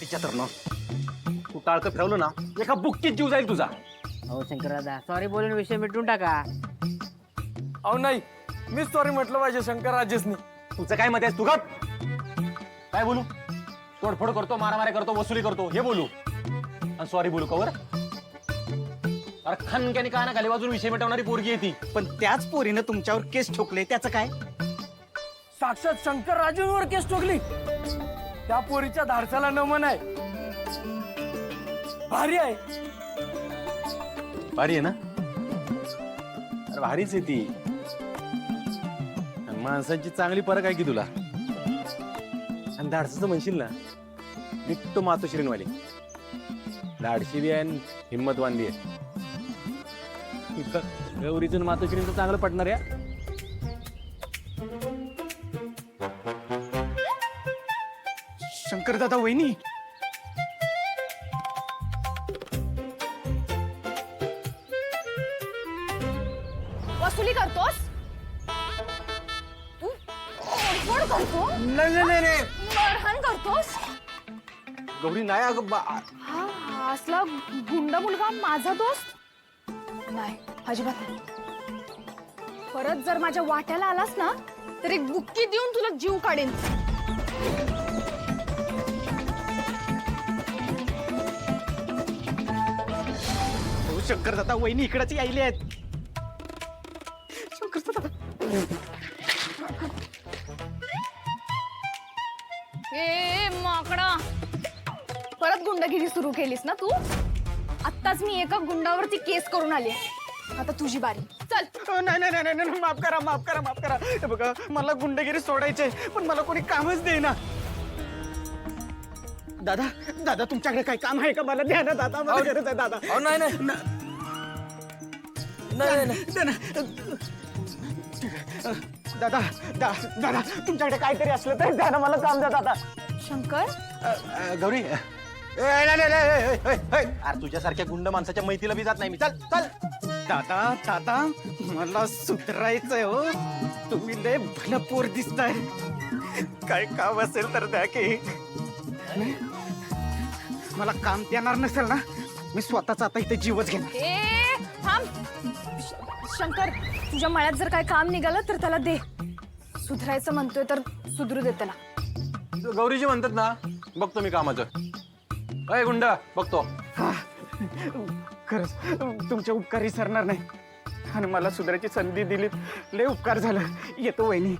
तिच्या तर ना तू टाळकं फिरवलं ना एका बुक्कीत जीव जाईल तुझा. अहो शंकरदादा सॉरी बोलून विषय मिटून टाका. अहो नाही, मीच सॉरी म्हटलं पाहिजे शंकर राजेशनी. तुझं काय मत आहे तू गप. काय बोलू? तोडफोड करतो, मारामारी करतो, वसुली करतो हे बोलू आणि सॉरी बोलू कवर? अरे खनक्याने काय ना खाली बाजून विषय मिटवणारी पोरगी आहे ती. पण त्याच पोरीनं तुमच्यावर केस ठोकले त्याचं काय? साक्षात शंकर राजेंवर केस ठोकली. त्या पोरीच्या धाडसाला नमन आहे. भारी आहे. भारी आहे ना? अरे भारीच आहे ती. आणि माणसांची चांगली परख आहे की तुला. आणि धाडसाचं म्हणशील ना निट्टो मातोश्रीनवाली. धाडशी बी आहे आणि हिंमतवान बी आहे. गौरीचं आणि मातोश्रींचं चांगलं पटणार या. शंकर दादा वहिनी वसुली करतोस तू? तोडफोड करतो? नाही मारहाण करतोस? गौरी नाही अगं हा असला गुंड मुलगा माझा दोस्त नाही, अजिबात नाही. परत जर माझ्या वाट्याला आलास ना तर एक बुक्की देऊन तुला जीव काढेन. शंकर दादा वहिनी इकडेच यायले आहेत. शंकर दादा ए माकडा, परत गुंडगिरी सुरू केलीस ना तू? आत्ताच मी एका गुंडावरती केस करून आली. आता तुझी बारी. चल. नाही नाही नाही नाही माफ करा माफ करा माफ करा. हे बघा मला गुंडगिरी सोडायचे पण मला कोणी कामच देईना. दादा दादा तुमच्याकडे काही काम आहे का? मला द्या ना दादा, मला गरज आहे दादा. अहो नाही नाही नाही नाही. द्या ना. दादा दादा तुमच्याकडे काहीतरी असलं तर द्या ना, मला काम द्या दादा. शंकर गौरी अरे तुझ्यासारख्या गुंड माणसाच्या मैतीला बी जात नाही मी. चल चल. दादा दादा मला सुधरायचंय हो. तुम्ही लय भलं पोर दिसताय. काय काम असेल तर द्या की. मला काम देणार नसेल ना मी स्वतःच आता इथे जीवच घेणार. ए थांब. शंकर तुझ्या मळ्यात जर काय काम निघालं तर त्याला दे. सुधरायचं म्हणतोय तर सुधरू दे त्याला. गौरीजी म्हणतात ना बघतो मी कामाचं. अय गुंड बघतो. हा खरंच तुमचे उपकार विसरणार नाही आणि मला सुधारायची संधी दिली. लय उपकार झालं. येतो वहिनी.